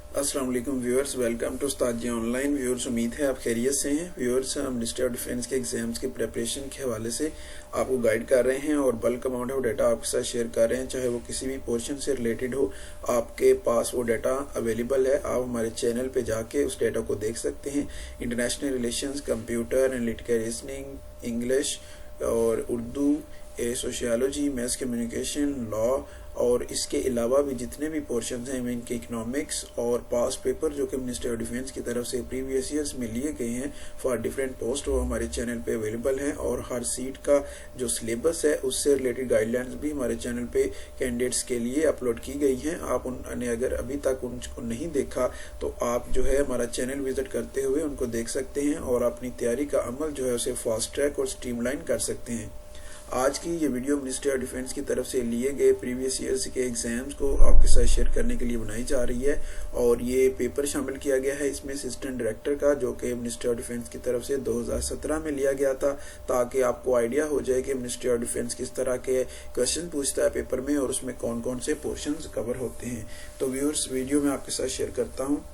अस्सलाम वालेकुम viewers, welcome to Ustad ji online. Viewers, उम्मीद है आप खैरियत से हैं। व्यूअर्स, हम मिनिस्ट्री ऑफ डिफेंस के एग्जाम्स की प्रिपरेशन के हवाले से आपको गाइड कर रहे हैं और बल्क अमाउंट ऑफ डाटा आपके साथ शेयर कर रहे हैं, चाहे वो किसी भी पोर्शन से रिलेटेड हो। आपके पास वो डाटा अवेलेबल है, आप हमारे चैनल पे जाके उस डाटा को देख सकते हैं। International relations, computer, analytical reasoning, English और Urdu, sociology, maths communication, law और इसके अलावा भी जितने भी पोर्शन हैं इनके इकोनॉमिक्स और पास पेपर जो कि मिनिस्ट्री ऑफ डिफेंस की तरफ से प्रीवियस ईयर्स में लिए गए हैं फॉर डिफरेंट पोस्ट, वो हमारे चैनल पे अवेलेबल हैं। और हर सीट का जो सिलेबस है उससे रिलेटेड गाइडलाइंस भी हमारे चैनल पे कैंडिडेट्स के लिए अपलोड की गई हैं। आप उन्होंने अगर अभी तक उनको नहीं देखा तो आप जो है हमारा चैनल विजिट करते हुए उनको देख सकते हैं और अपनी तैयारी का अमल जो है उसे फास्ट ट्रैक और स्ट्रीमलाइन कर सकते हैं। आज की ये वीडियो मिनिस्ट्री ऑफ डिफेंस की तरफ से लिए गए प्रीवियस ईयर्स के एग्जाम्स को आपके साथ शेयर करने के लिए बनाई जा रही है और ये पेपर शामिल किया गया है इसमें असिस्टेंट डायरेक्टर का, जो कि मिनिस्ट्री ऑफ डिफेंस की तरफ से 2017 में लिया गया था, ताकि आपको आइडिया हो जाए कि मिनिस्ट्री ऑफ डिफेंस किस तरह के क्वेश्चन पूछता है पेपर में और उसमें कौन कौन से पोर्शन कवर होते हैं। तो व्यूअर्स, वीडियो में आपके साथ शेयर करता हूँ।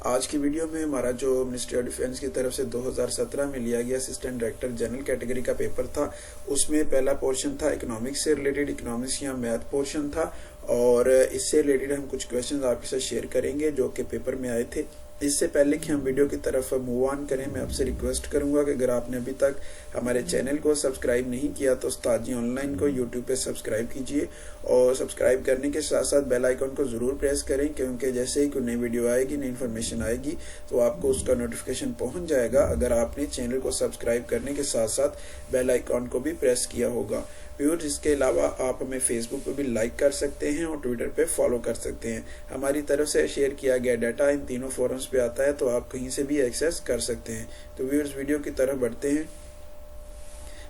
आज की वीडियो में हमारा जो मिनिस्ट्री ऑफ डिफेंस की तरफ से 2017 में लिया गया असिस्टेंट डायरेक्टर जनरल कैटेगरी का पेपर था, उसमें पहला पोर्शन था इकोनॉमिक्स से रिलेटेड, इकोनॉमिक्स या मैथ पोर्शन था और इससे रिलेटेड हम कुछ क्वेश्चंस आपके साथ शेयर करेंगे जो कि पेपर में आए थे। इससे पहले कि हम वीडियो की तरफ मूव ऑन करें, मैं आपसे रिक्वेस्ट करूंगा कि अगर आपने अभी तक हमारे चैनल को सब्सक्राइब नहीं किया तो उस्ताद जी ऑनलाइन को यूट्यूब पे सब्सक्राइब कीजिए और सब्सक्राइब करने के साथ साथ बेल आइकन को जरूर प्रेस करें, क्योंकि जैसे ही कोई नई वीडियो आएगी, नई इन्फॉर्मेशन आएगी तो आपको उसका नोटिफिकेशन पहुंच जाएगा अगर आपने चैनल को सब्सक्राइब करने के साथ साथ बेल आइकन को भी प्रेस किया होगा। व्यूअर्स, इसके अलावा आप हमें फेसबुक पे भी लाइक कर सकते हैं और ट्विटर पे फॉलो कर सकते हैं। हमारी तरफ से शेयर किया गया डाटा इन तीनों फोरम्स पे आता है, तो आप कहीं से भी एक्सेस कर सकते हैं। तो व्यूअर्स, वीडियो की तरफ बढ़ते हैं।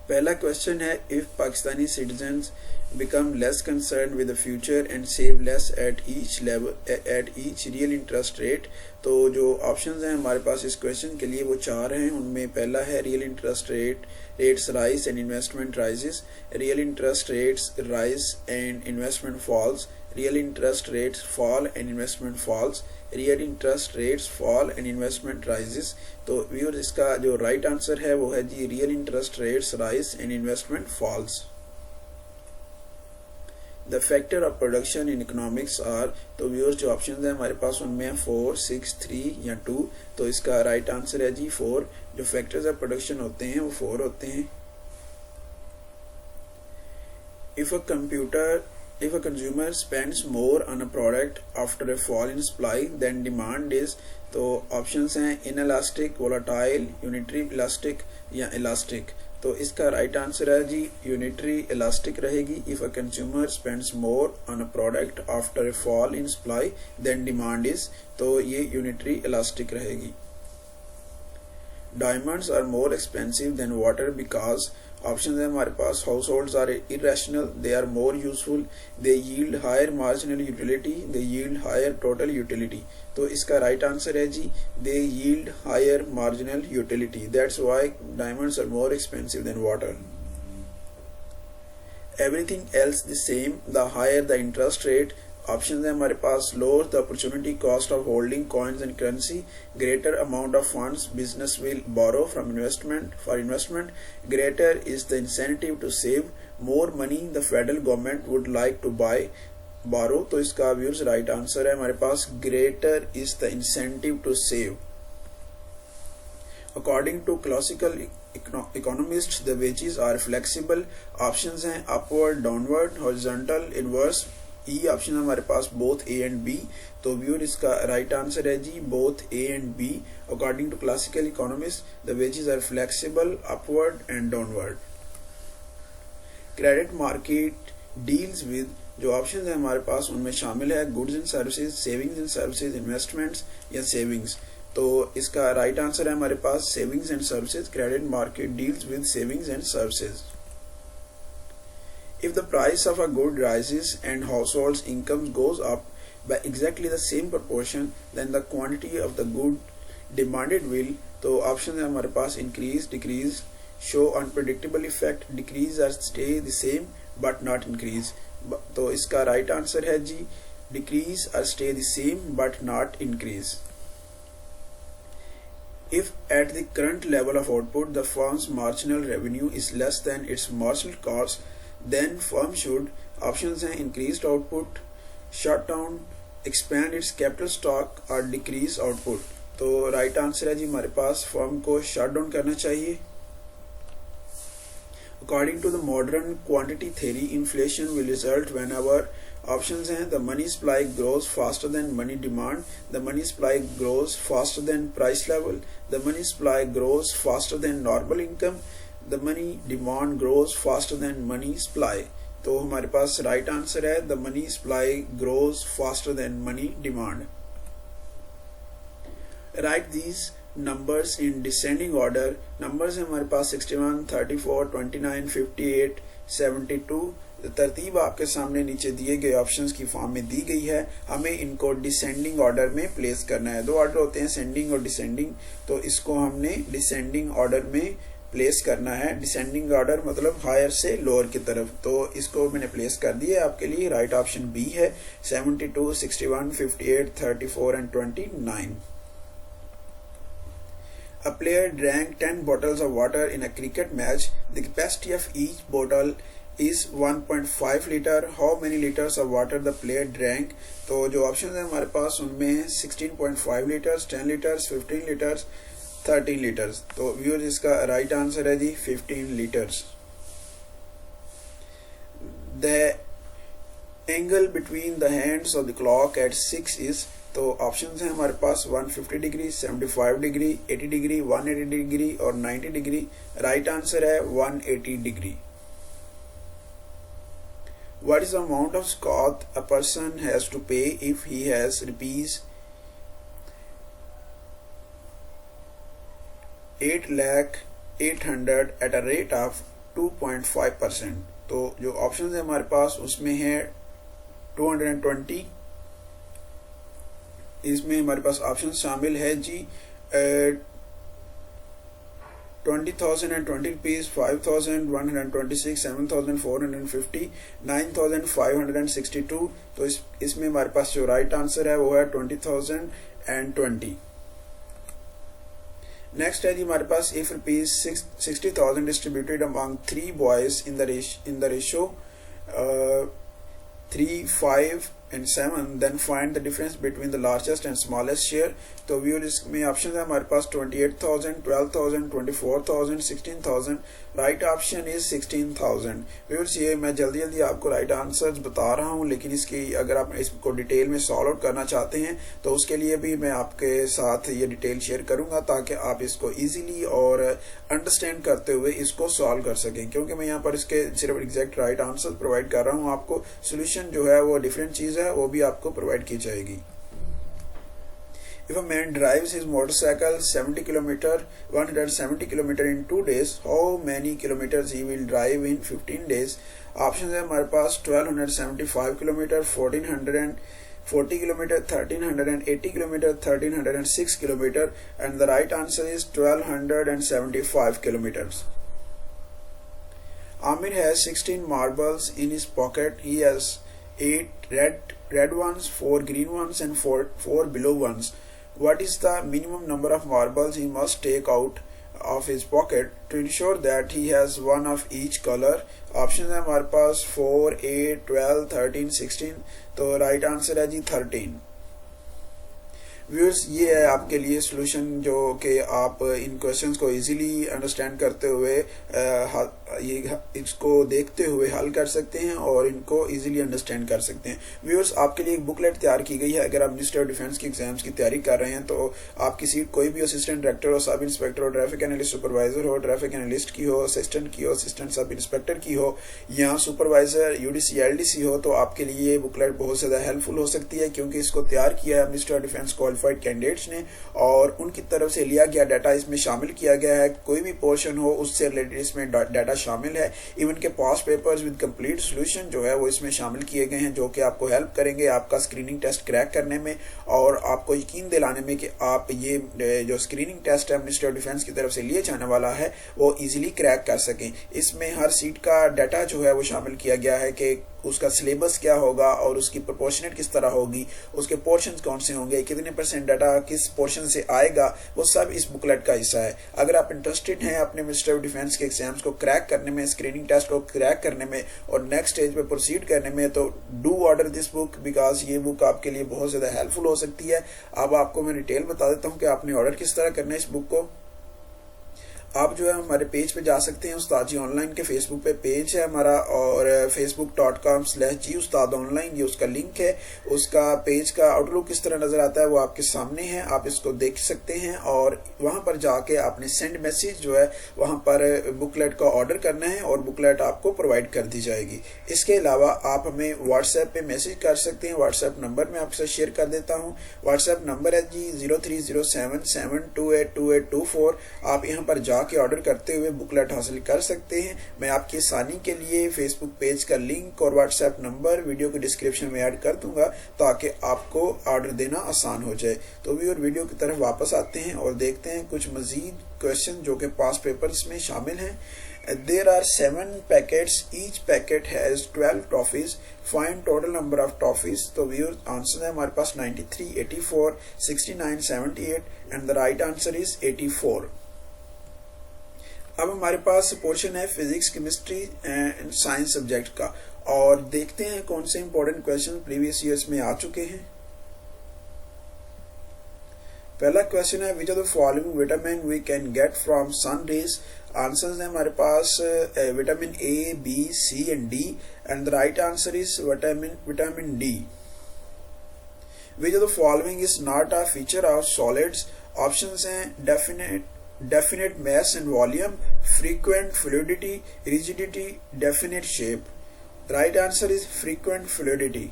पहला क्वेश्चन है, if Pakistani citizens become less concerned with the future and save less at each real interest rate। तो जो ऑप्शंस हैं हमारे पास इस क्वेश्चन के लिए वो चार हैं। उनमें पहला है real interest rates rise and investment rises, real interest rates rise and investment falls, real interest rates fall and investment falls, real interest rates fall and investment rises. तो व्यूअर्स, इसका जो राइट आंसर है वो है जी real interest rates rise and investment falls. The factor of production in economics are, तो viewers जो option है हमारे पास उनमें 4, 6, 3 या 2। तो इसका राइट आंसर है जी 4। जो फैक्टर्स ऑफ प्रोडक्शन होते हैं वो 4 होते हैं। If a consumer spends more on a product after a fall in supply then demand is, तो ऑप्शंस हैं inelastic, volatile, unitary elastic या elastic। तो इसका राइट आंसर है जी यूनिटरी इलास्टिक रहेगी। If a consumer spends more on a product after a fall in supply than demand is, तो ये यूनिटरी इलास्टिक रहेगी। Diamonds are more expensive than water because, option है हमारे पास household are irrational, they are more useful, they yield higher marginal utility, they yield higher total utility. तो इसका right answer है जी they yield higher marginal utility, that's why diamonds are more expensive than water. Everything else the same the higher the interest rate, option है हमारे पास lower the opportunity cost of holding coins and currency, greater amount of funds business will borrow from investment, greater is the incentive to save, more money the federal government would like to buy borrow. तो इसका viewers right answer है हमारे पास greater is the incentive to save. According to classical economist the wages are flexible, options हैं upward, downward, horizontal, inverse. E option हमारे पास both A and B. तो viewer इसका राइट आंसर है जी both A and B. According to classical economist the wages are flexible, upward and downward. Credit market deals with, जो option है हमारे पास उनमें शामिल है goods and services, savings and services, investments या सेविंग्स। तो इसका राइट आंसर है हमारे पास savings and services. Credit market deals with savings and services. If the price of a good rises and households' income goes up by exactly the same proportion, then the quantity of the good demanded will, तो option है हमारे पास increase, decrease, show unpredictable effect, decrease or stay the same but not increase। तो इसका right answer है जी decrease or stay the same but not increase. If at the current level of output the firm's marginal revenue is less than its marginal cost, then firm should options हैं increased output, shut down, expand its capital stock or decrease output. तो right answer है जी हमारे पास firm को shut down करना चाहिए. According to the modern quantity theory, inflation will result whenever options हैं the money supply grows faster than money demand, the money supply grows faster than price level, the money supply grows faster than normal income, the money demand grows faster than money supply. तो हमारे पास right answer है the money supply grows faster than money demand. Write these numbers in descending order. Numbers हैं हमारे पास 61, 34, 29, 58, 72. तरतीब आपके सामने नीचे दिए गए ऑप्शंस की फॉर्म में दी गई है. हमें इनको डिसेंडिंग ऑर्डर में प्लेस करना है. दो ऑर्डर होते हैं सेंडिंग और डिसेंडिंग, तो इसको हमने डिसेंडिंग ऑर्डर में प्लेस करना है. डिसेंडिंग ऑर्डर मतलब हायर से लोअर की तरफ. तो इसको मैंने प्लेस कर दिया आपके लिए. राइट ऑप्शन बी है 72, 61, 58, 34 and 29. A player drank 10 bottles of water in a cricket match. The capacity of each bottle is 1.5 liter. How many liters of water the player drank? तो जो ऑप्शन है हमारे पास उनमें 16.5 लीटर्स, 10 लीटर्स, 15 लीटर्स, 13 लीटर्स. तो viewers इसका right answer है जी 15 litres. The angle between the hands of the clock at 6 is, तो ऑप्शंस हैं हमारे पास 150 डिग्री, 75 डिग्री, 80 डिग्री, 180 डिग्री और 90 डिग्री. राइट आंसर है 180 degree. What is the amount of scot a person has to pay if he has rupees 8,800 at a rate of 2.5%? तो जो options हैं हमारे पास उसमें है 220. इसमें हमारे पास ऑप्शन शामिल है जी 20,000 and 20 rupees, 5,000, 126, 7,450, 9,562. तो इसमें हमारे पास जो राइट आंसर है वो है 20,000 and 20. नेक्स्ट है जी हमारे पास if rupees 60,000 distributed among 3 boys in the ratio 3, 5 and 7, then find the difference between the largest and smallest share. तो व्यूअर इसमें ऑप्शन है हमारे पास 28,000, 12,000, 24,000, 16,000. Right option is 16,000. व्यूअर्स ये मैं जल्दी जल्दी आपको राइट आंसर्स बता रहा हूँ, लेकिन इसकी अगर आप इसको डिटेल में सॉल्व आउट करना चाहते हैं तो उसके लिए भी मैं आपके साथ ये डिटेल शेयर करूंगा ताकि आप इसको इजीली और अंडरस्टैंड करते हुए इसको सॉल्व कर सकें. क्योंकि मैं यहाँ पर इसके सिर्फ एग्जैक्ट राइट आंसर प्रोवाइड कर रहा हूँ, आपको सोल्यूशन जो है वो डिफरेंट चीज है वो भी आपको प्रोवाइड की जाएगी. If a man drives his motorcycle 170 km in 2 days, how many kilometers he will drive in 15 days? Options है हमारे पास 1275 km, 1440 km, 1380 km, 1306 km, and the right answer is 1275 kilometers. Amir has 16 marbles in his pocket. He has 8 red ones, 4 green ones, and 4 below ones. What is the minimum number of marbles he must take out of his pocket to ensure that he has one of each color? Options है हमारे पास 4, 8, 12, 13, 16. तो right answer है जी 13. Viewers ये है आपके लिए solution जो कि आप इन क्वेश्चंस को इजीली अंडरस्टैंड करते हुए ये इसको देखते हुए हल कर सकते हैं और इनको इजीली अंडरस्टैंड कर सकते हैं. व्यूअर्स आपके लिए एक बुकलेट तैयार की गई है. अगर आप मिनिस्टर ऑफ डिफेंस की एग्जाम्स की तैयारी कर रहे हैं तो आपकी सीट कोई भी असिस्टेंट डायरेक्टर हो, सब इंस्पेक्टर हो, ट्रैफिक एनालिस्ट सुपरवाइजर हो, ट्रैफिक एनालिस्ट की हो, असिस्टेंट की हो, असिस्टेंट सब इंस्पेक्टर की हो या सुपरवाइजर यूडीसी एलडीसी हो, तो आपके लिए ये बुकलेट बहुत ज्यादा हेल्पफुल हो सकती है क्योंकि इसको तैयार किया है minister of defence qualified candidates ने और उनकी तरफ से लिया गया डाटा इसमें शामिल किया गया है. कोई भी पोर्शन हो उससे रिलेटेड इसमें डाटा शामिल है. इवन के पास पेपर्स विद कंप्लीट सॉल्यूशन जो है वो इसमें शामिल किए गए हैं जो कि आपको हेल्प करेंगे आपका स्क्रीनिंग टेस्ट क्रैक करने में और आपको यकीन दिलाने में कि आप ये जो स्क्रीनिंग टेस्ट है मिनिस्टर ऑफ डिफेंस की तरफ से लिए जाने वाला है वो इजीली क्रैक कर सकें. इसमें हर सीट का डाटा जो है वो शामिल किया गया है कि उसका सिलेबस क्या होगा और उसकी प्रोपोर्शनेट किस तरह होगी, उसके पोर्शंस कौन से होंगे, कितने % डाटा किस पोर्शन से आएगा, वो सब इस बुकलेट का हिस्सा है। अगर आप इंटरेस्टेड हैं अपने मिनिस्ट्री ऑफ डिफेंस के एग्जाम्स को क्रैक करने में, स्क्रीनिंग टेस्ट को क्रैक करने में और नेक्स्ट स्टेज पे प्रोसीड करने में, तो do order this book because ये बुक आपके लिए बहुत ज्यादा हेल्पफुल हो सकती है। अब आपको मैं डिटेल बता देता हूँ कि आपने ऑर्डर किस तरह करना है इस बुक को। आप जो है हमारे पेज पे जा सकते हैं, उस्ताद जी ऑनलाइन के फेसबुक पे पेज है हमारा, और facebook.com/G Ustad Online ये उसका लिंक है। उसका पेज का आउटलुक किस तरह नजर आता है वो आपके सामने है, आप इसको देख सकते हैं और वहां पर जाके आपने सेंड मैसेज जो है वहां पर बुकलेट का ऑर्डर करना है और बुकलेट आपको प्रोवाइड कर दी जाएगी। इसके अलावा आप हमें व्हाट्सएप पे मैसेज कर सकते हैं। व्हाट्सएप नंबर मैं आपसे शेयर कर देता हूँ। व्हाट्सएप नंबर है जी 030772828224। आप यहाँ पर जाके ऑर्डर करते हुए बुकलेट हासिल कर सकते हैं। मैं आपकी आसानी के लिए फेसबुक पेज का लिंक और व्हाट्सएप नंबर वीडियो के डिस्क्रिप्शन में ऐड कर दूंगा ताकि आपको ऑर्डर देना आसान हो जाए। तो भी और वीडियो की तरफ वापस आते हैं और देखते हैं कुछ मजीद क्वेश्चन जो कि पास पेपर्स में शामिल हैं। There are 7 packets. Each packet has 12 toffees. Find total number of toffees. तो व्यूअर्स आंसर है हमारे पास 93, 84, 69, 78 and the right answer is 84. अब हमारे पास पोर्शन है physics, chemistry and science subject का और देखते हैं कौन से इंपॉर्टेंट क्वेश्चन प्रीवियस ईयर्स में आ चुके हैं। पहला क्वेश्चन है which are the following vitamin we can get from sun rays. Answers है हमारे पास vitamin A, B, C and D and the right answer is vitamin D. Which are the following is not a feature of solids. Options हैं definite mass and volume, frequent fluidity, rigidity, definite shape. The right answer is frequent fluidity.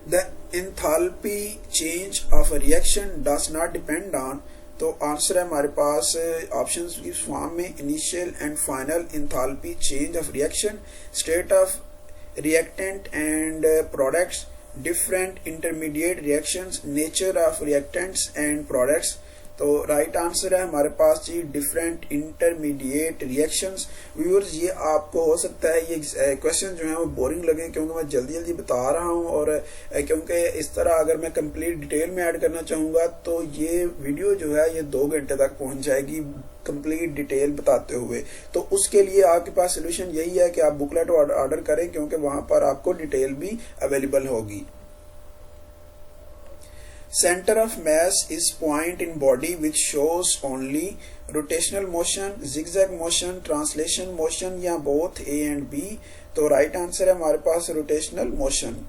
The enthalpy change of a reaction does not depend on, तो answer है हमारे पास options की form में initial and final enthalpy change of reaction, state of reactant and products, different intermediate reactions, nature of reactants and products। तो right answer है हमारे पास जी different intermediate reactions. Viewers ये आपको हो सकता है ये क्वेश्चन जो है वो बोरिंग लगे क्योंकि मैं जल्दी जल्दी बता रहा हूँ और क्योंकि इस तरह अगर मैं कंप्लीट डिटेल में ऐड करना चाहूंगा तो ये वीडियो जो है ये 2 घंटे तक पहुंच जाएगी कंप्लीट डिटेल बताते हुए। तो उसके लिए आपके पास सोल्यूशन यही है कि आप बुकलेट ऑर्डर करें क्योंकि वहां पर आपको डिटेल भी अवेलेबल होगी। Center of mass is point in body which shows only rotational motion, zigzag motion, translation motion या both A and B। तो right answer है हमारे पास rotational motion।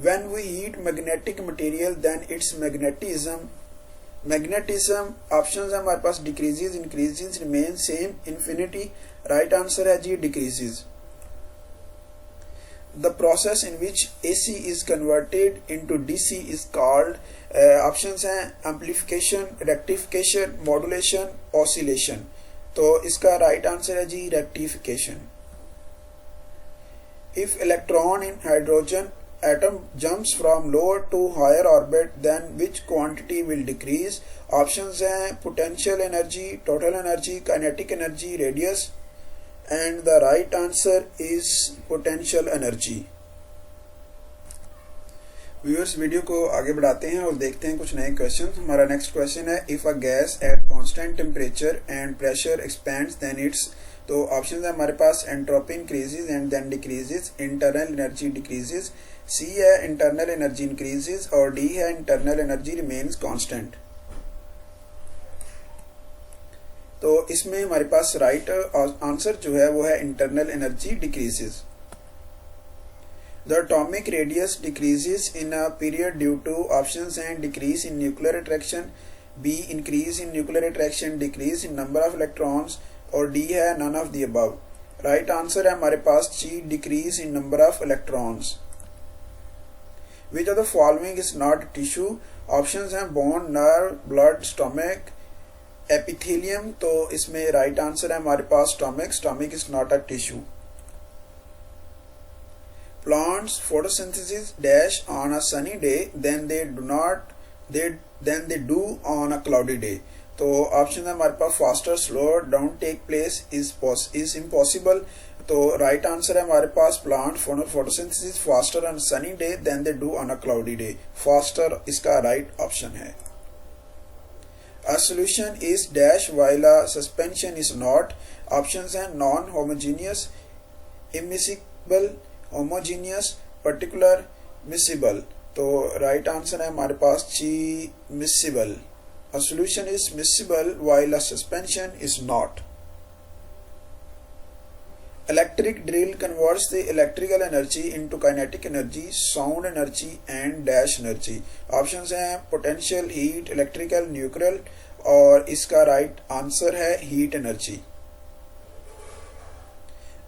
When we heat magnetic material then its magnetism options है हमारे पास decreases, increases, remains same, infinity। right answer है जी decreases। The process in which AC is converted into DC is called options हैं amplification, rectification, modulation, oscillation। तो इसका right answer है जी rectification। If electron in hydrogen atom jumps from lower to higher orbit then which quantity will decrease। options हैं potential energy, total energy, kinetic energy, radius and the right answer is potential energy। Viewers video को आगे बढ़ाते हैं और देखते हैं कुछ नए क्वेश्चन। हमारा नेक्स्ट क्वेश्चन है if a gas at constant temperature and pressure expands then its. तो ऑप्शन है हमारे पास entropy increases and then decreases, internal energy decreases, C है इंटरनल एनर्जी इंक्रीजेस और डी है इंटरनल एनर्जी रिमेन्स कांस्टेंट। तो इसमें हमारे पास राइट आंसर जो है वो है internal energy decreases. The atomic radius decreases in a period due to options हैं decrease in nuclear attraction, B increase in nuclear attraction, decrease in number of electrons और D है none of the above. Right answer है हमारे पास C decrease in number of electrons. Which of the following is not tissue. Options हैं bone, nerve, blood, stomach, epithelium. तो इसमें right answer है हमारे पास stomach. Stomach is not a tissue. Plants photosynthesis dash on a sunny day than they do on a cloudy day. तो option है हमारे पास faster, slower, don't take place, is impossible. तो right answer है हमारे पास plant photosynthesis faster on sunny day than they do on a cloudy day. Faster इसका right option है। A solution is dash while a suspension is not. Options हैं non homogeneous, immiscible, homogeneous, particular, miscible। तो right answer है हमारे पास ची miscible। A solution is miscible while a suspension is not। Electric drill converts the electrical energy into kinetic energy, sound energy and dash energy। Options हैं potential, heat, electrical, nuclear और इसका right answer है heat energy.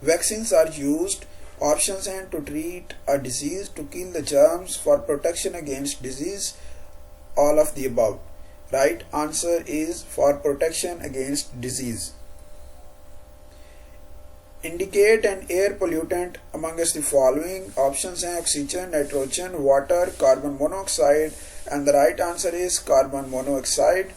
Vaccines are used. Options हैं to treat a disease, to kill the germs, for protection against disease, all of the above. Right answer is for protection against disease. Indicate an air pollutant amongst the following। options हैं oxygen, nitrogen, water, carbon monoxide and the right answer is carbon monoxide।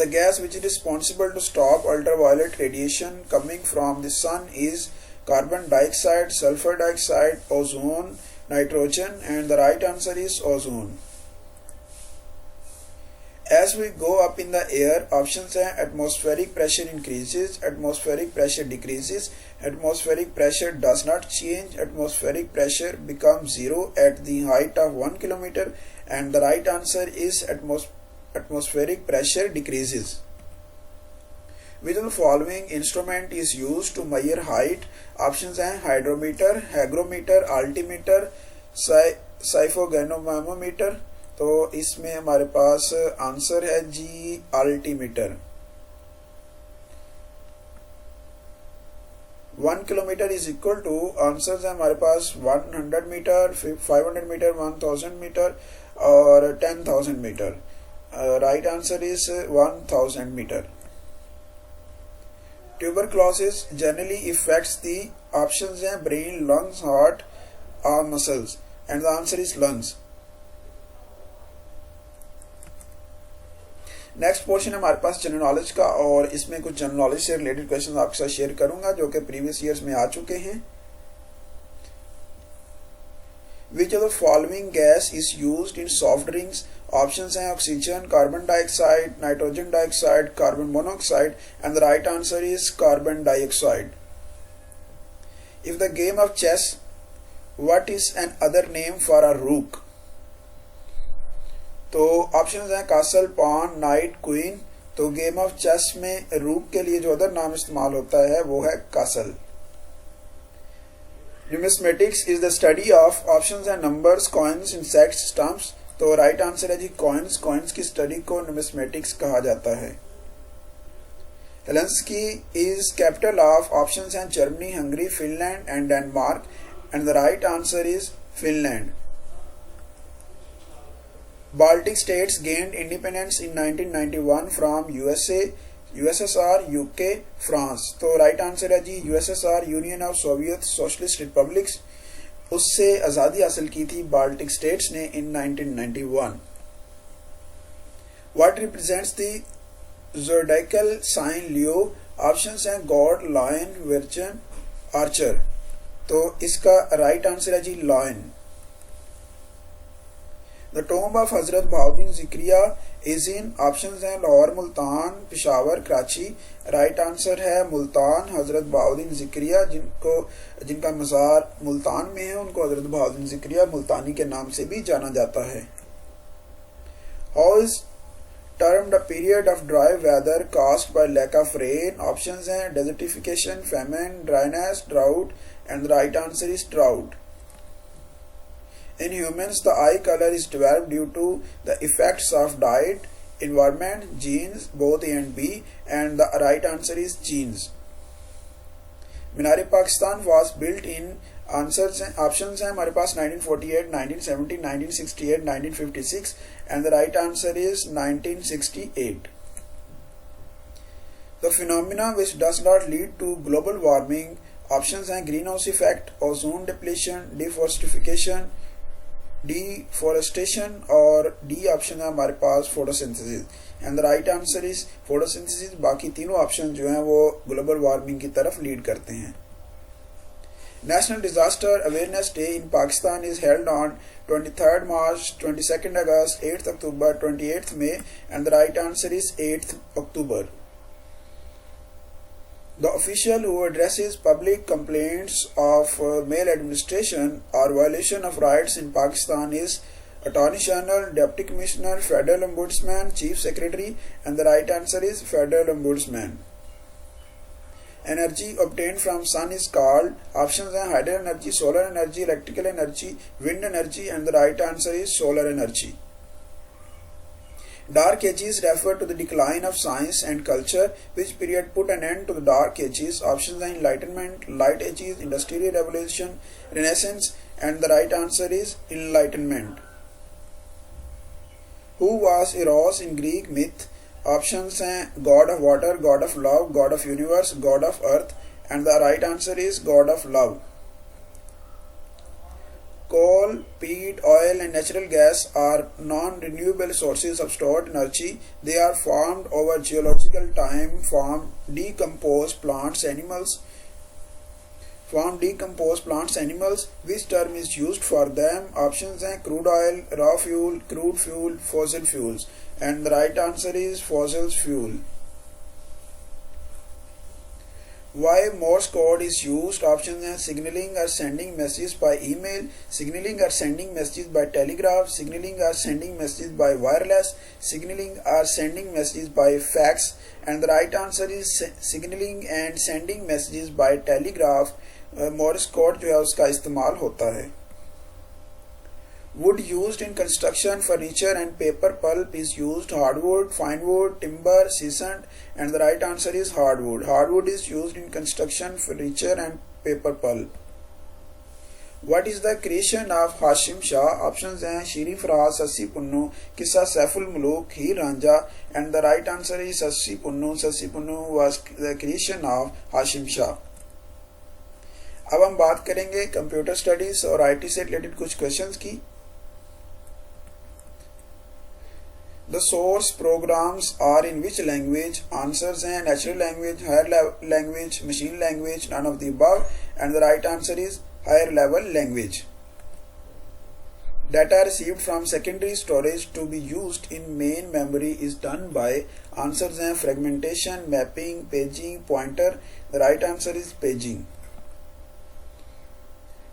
The gas which is responsible to stop ultraviolet radiation coming from the sun is carbon dioxide, sulfur dioxide, ozone, nitrogen and the right answer is ozone। As we go up in the air, options हैं atmospheric pressure increases, atmospheric pressure decreases, atmospheric pressure does not change, atmospheric pressure becomes zero at the height of 1 kilometer and the right answer is atmospheric pressure decreases। Which of the following instrument is used to measure height? options हैं hydrometer, hygrometer, altimeter, sphygmomanometer। तो इसमें हमारे पास answer है जी altimeter. 1 kilometre is equal to answer है हमारे पास 100 metre, 500 metre, 1000 metre और 10,000 metre. Right answer is 1000 metre. Tuberculosis generally affects the. Options हैं ब्रेन, लंग्स, हार्ट और muscles and the answer is lungs. Next portion है हमारे पास जनरल नॉलेज का और इसमें कुछ जनरल नॉलेज से रिलेटेड क्वेश्चन आपके साथ शेयर करूंगा जो कि प्रीवियस ईयर्स में आ चुके हैं। Which of the following gas is used in soft drinks? Options हैं oxygen, carbon dioxide, nitrogen dioxide, carbon monoxide and the right answer is carbon dioxide. If the game of chess, what is another name for a rook? तो options हैं castle, pawn, knight, queen. तो game of chess में rook के लिए जो other नाम इस्तेमाल होता है वो है castle. Numismatics is the study of. Options हैं नंबर्स, कॉइन्स, इंसेक्ट्स, स्टम्प्स। तो राइट आंसर है जी कॉइन्स। कॉइन्स की स्टडी को न्यूमिस्मेटिक्स कहा जाता है। Helsinki is capital of. Options हैं Germany, Hungary, Finland and Denmark and the right answer is Finland. Baltic states gained independence in 1991 from USA, USSR, UK, France। तो right answer है जी USSR, union of Soviet socialist republics. उससे आजादी हासिल की थी Baltic states ने इन 1991। What represents the zodiacal sign Leo? Options हैं God, lion, virgin, Archer. तो इसका राइट आंसर है जी lion. The tomb of Hazrat Bahauddin Zakaria is in। Options हैं लाहौर, मुल्तान, पेशावर, कराची। राइट आंसर है मुल्तान। हजरत बहाउद्दीन ज़िक्रिया जिनका मज़ार मुल्तान में है उनको हजरत बहाउद्दीन ज़िक्रिया मुल्तानी के नाम से भी जाना जाता है। How is termed a period of dry weather caused by lack of rain? Options हैं desertification, famine, dryness, drought and the right answer is drought। In humans, the eye color is developed due to the effects of diet, environment, genes, both A and B, and the right answer is genes। Minar-e-Pakistan was built in। options हैं हमारे पास 1948, 1970, 1968, 1956 and the right answer is 1968। The phenomena which does not lead to global warming। options हैं greenhouse effect, ozone depletion, deforestation, deforestation और D option है हमारे पास photosynthesis and the right answer is photosynthesis. बाकी तीनों option जो हैं वो ग्लोबल वार्मिंग की तरफ लीड करते हैं। National Disaster Awareness Day in Pakistan is held on 23rd March, 22nd August, 8th October, 28th May, and the right answer is 8th October. The official who addresses public complaints of maladministration or violation of rights in Pakistan is Attorney General, Deputy Commissioner, Federal Ombudsman, Chief Secretary, and the right answer is Federal Ombudsman. Energy obtained from sun is called, options are hydro energy, solar energy, electrical energy, wind energy, and the right answer is solar energy. Dark ages refer to the decline of science and culture. Which period put an end to the dark ages? Options are enlightenment, light ages, industrial revolution, renaissance, and the right answer is enlightenment. Who was Eros in Greek myth? Options हैं God of water, God of love, God of universe, God of earth, and the right answer is God of love. Coal, peat, oil, and natural gas are non-renewable sources of stored energy. They are formed over geological time, form decomposed plants, animals. Which term is used for them? Options हैं crude oil, raw fuel, crude fuel, fossil fuels, and the right answer is fossil fuel. Why Morse code is used? Options हैं signaling or sending messages by email, signaling or sending messages by telegraph, signaling or sending messages by wireless, signaling or sending messages by fax, and the right answer is signaling and sending messages by telegraph. Morse code जो है उसका इस्तेमाल होता है। Wood used in construction, furniture, and paper pulp is used. Hardwood, fine wood, timber, sisand, and the right answer is hardwood. Hardwood is used in construction, furniture, and paper pulp. What is the creation of Hashim Shah? Options हैं शीरी फराज, सस्सी पुन्नू, किस्सा सैफुल मुलूक, हीर Ranjha, and the right answer is Shashi Punnu. Shashi Punnu was the creation of Hashim Shah. अब हम बात करेंगे computer studies और IT से related कुछ questions की। The source programs are in which language? Answers हैं natural language, higher language, machine language, none of the above, and the right answer is higher level language. Data received from secondary storage to be used in main memory is done by. Answers हैं fragmentation, mapping, paging, pointer. The right answer is paging.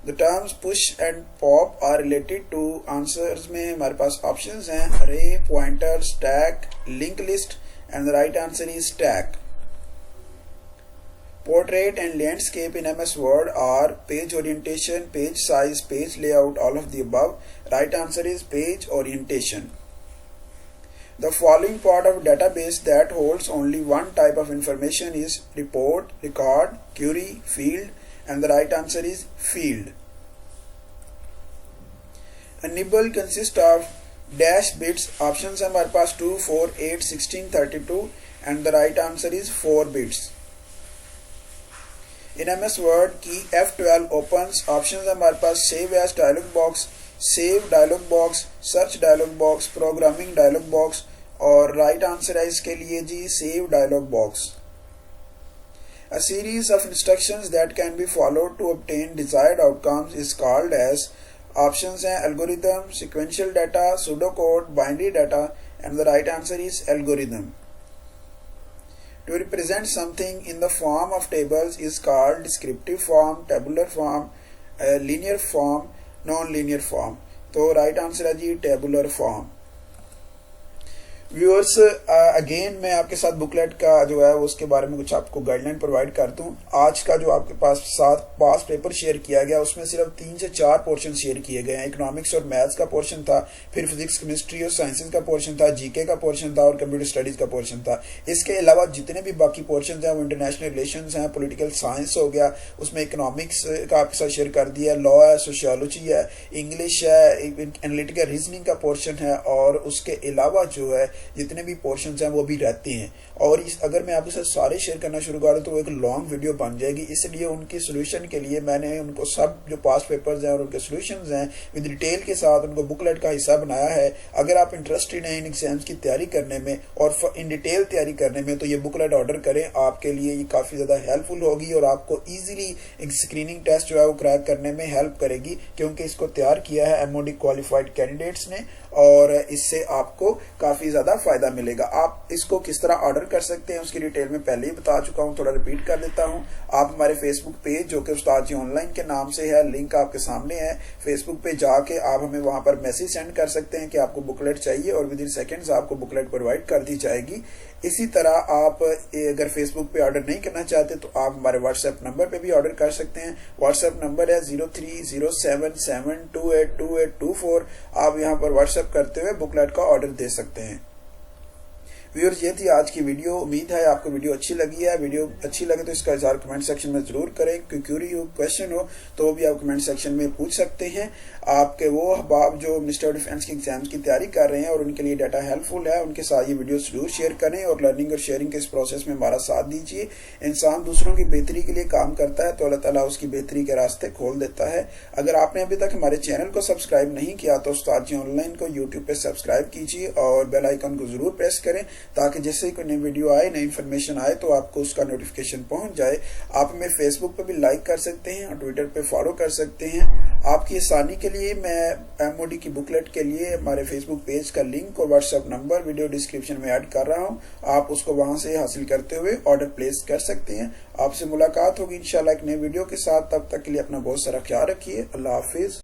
The terms push and pop are related to. Answers में हमारे पास options हैं array, pointer, stack, linked list, and the right answer is stack. Portrait and landscape in MS Word are page orientation, page size, page layout, all of the above. Right answer is page orientation. The following part of database that holds only one type of information is report, record, query, field, and the right answer is field. A nibble consists of dash bits. Options हमारे पास 2, 4, 8, 16, 32, and the right answer is 4 bits. In MS Word, key F12 opens. Options हमारे पास save as dialog box, save dialog box, search dialog box, programming dialog box, और right answer है इसके लिए जी save dialog box. A series of instructions that can be followed to obtain desired outcomes is called as. Options हैं algorithm, sequential data, pseudocode, binary data, and the right answer is algorithm. To represent something in the form of tables is called descriptive form, tabular form, linear form, non-linear form. तो right answer है जी tabular form. Viewers again मैं आपके साथ booklet का जो है उसके बारे में कुछ आपको गाइडलाइन प्रोवाइड करता हूँ। आज का जो आपके पास साथ पास पेपर शेयर किया गया उसमें सिर्फ 3 से 4 पोर्शन शेयर किए गए हैं। इकोनॉमिक्स और मैथ्स का पोर्शन था, फिर फिजिक्स, केमिस्ट्री और साइंसेज का पोर्शन था, जीके का पोर्शन था और कंप्यूटर स्टडीज का पोर्शन था। इसके अलावा जितने भी बाकी पोर्शन हैं वो इंटरनेशनल रिलेशंस हैं, पॉलिटिकल साइंस हो गया, उसमें इकोनॉमिक्स का आपके साथ शेयर कर दिया, लॉ है, सोशियोलॉजी है, इंग्लिश है, एनालिटिकल रीजनिंग का पोर्शन है और उसके अलावा जो है जितने भी पोर्शन हैं वो भी रहते हैं। और अगर मैं आपके साथ सारे शेयर करना शुरू करूँ तो एक लॉन्ग वीडियो बन जाएगी, इसलिए उनकी सोल्यूशन के लिए मैंने उनको सब जो पास पेपर्स हैं और उनके सोल्यूशंस हैं विद डिटेल के साथ उनको बुकलेट का हिस्सा बनाया है। अगर आप इंटरेस्टेड हैं इन एग्जाम्स की तैयारी करने में और इन डिटेल तैयारी करने में तो ये बुकलेट ऑर्डर करें, आपके लिए ये काफ़ी ज़्यादा हेल्पफुल होगी और आपको ईजिली एक स्क्रीनिंग टेस्ट जो है वो क्रैक करने में हेल्प करेगी, क्योंकि इसको तैयार किया है MOD क्वालिफाइड कैंडिडेट्स ने और इससे आपको काफ़ी ज़्यादा फायदा मिलेगा। आप इसको किस तरह ऑर्डर कर सकते हैं उसकी डिटेल में पहले ही बता चुका हूँ, थोड़ा रिपीट कर देता हूँ। आप हमारे फेसबुक पेज जो कि उस्ताद जी ऑनलाइन के नाम से है, लिंक आपके सामने है, फेसबुक पे जाके आप हमें वहां पर मैसेज सेंड कर सकते हैं कि आपको बुकलेट चाहिए और विद इन सेकेंड्स आपको बुकलेट प्रोवाइड कर दी जाएगी। इसी तरह आप अगर फेसबुक पे ऑर्डर नहीं करना चाहते तो आप हमारे व्हाट्सएप नंबर पे भी ऑर्डर कर सकते हैं। व्हाट्सएप नंबर है 0307728284। आप यहाँ पर व्हाट्सएप करते हुए बुकलेट का ऑर्डर दे सकते हैं। व्यूअर्स, ये थी आज की वीडियो। उम्मीद है आपको वीडियो अच्छी लगी है। वीडियो अच्छी लगे तो इसका इज़हार कमेंट सेक्शन में जरूर करें। कोई क्यूरी हो, क्वेश्चन हो तो वो भी आप कमेंट सेक्शन में पूछ सकते हैं। आपके वो अहबाब जो मिनिस्टर डिफेंस के एग्जाम्स की तैयारी कर रहे हैं और उनके लिए डाटा हेल्पफुल है, उनके साथ ये वीडियो जरूर शेयर करें और लर्निंग और शेयरिंग के इस प्रोसेस में हमारा साथ दीजिए। इंसान दूसरों की बेहतरी के लिए काम करता है तो अल्लाह ताला उसकी बेहतरी के रास्ते खोल देता है। अगर आपने अभी तक हमारे चैनल को सब्सक्राइब नहीं किया तो उस्ताद जी ऑनलाइन को यूट्यूब पे सब्सक्राइब कीजिए और बेल आइकन को जरूर प्रेस करें ताकि जैसे ही कोई नई वीडियो आए, नई इन्फॉर्मेशन आए तो आपको उसका नोटिफिकेशन पहुंच जाए। आप हमें फेसबुक पे भी लाइक कर सकते हैं और ट्विटर पे फॉलो कर सकते हैं। आपकी आसानी के लिए मैं MOD की बुकलेट के लिए हमारे फेसबुक पेज का लिंक और व्हाट्सएप नंबर वीडियो डिस्क्रिप्शन में ऐड कर रहा हूं। आप उसको वहां से हासिल करते हुए ऑर्डर प्लेस कर सकते हैं। आपसे मुलाकात होगी इंशाल्लाह एक नई वीडियो के साथ। तब तक के लिए अपना बहुत सारा ख्याल रखिए। अल्लाह हाफिज।